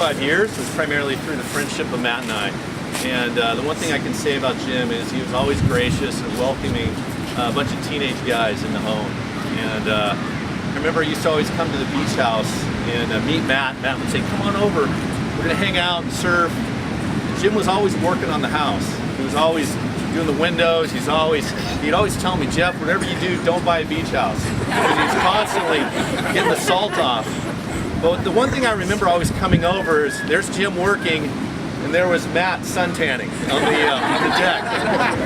25 years was primarily through the friendship of Matt and I. And the one thing I can say about Jim is he was always gracious and welcoming a bunch of teenage guys in the home. And I remember I used to always come to the beach house and meet Matt. Matt would say, "Come on over, we're gonna hang out and surf." Jim was always working on the house. He was always doing the windows. He'd always tell me, "Jeff, whatever you do, don't buy a beach house." Because he's constantly getting the salt off. But the one thing I remember always coming over is there's Jim working, and there was Matt suntanning on the deck.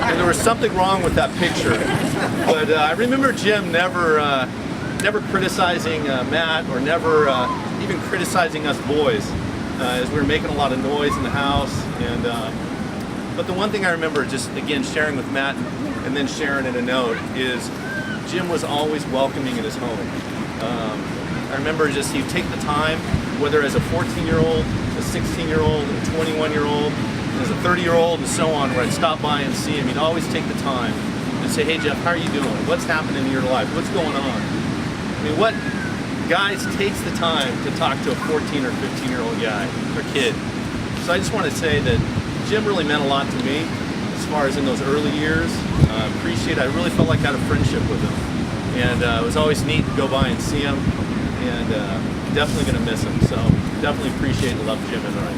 And there was something wrong with that picture. But I remember Jim never criticizing Matt, or never even criticizing us boys as we were making a lot of noise in the house. And but the one thing I remember, just again sharing with Matt and then sharing in a note, is Jim was always welcoming in his home. I remember just he'd take the time, whether as a 14-year-old, a 16-year-old, a 21-year-old, as a 30-year-old, and so on, where I'd stop by and see him. He'd always take the time and say, "Hey Jeff, how are you doing? What's happening in your life? What's going on?" I mean, what guys takes the time to talk to a 14 or 15-year-old guy or kid? So I just want to say that Jim really meant a lot to me as far as in those early years. I really felt like I had a friendship with him. And it was always neat to go by and see him. And definitely going to miss him. So definitely appreciate and love Jim Enright.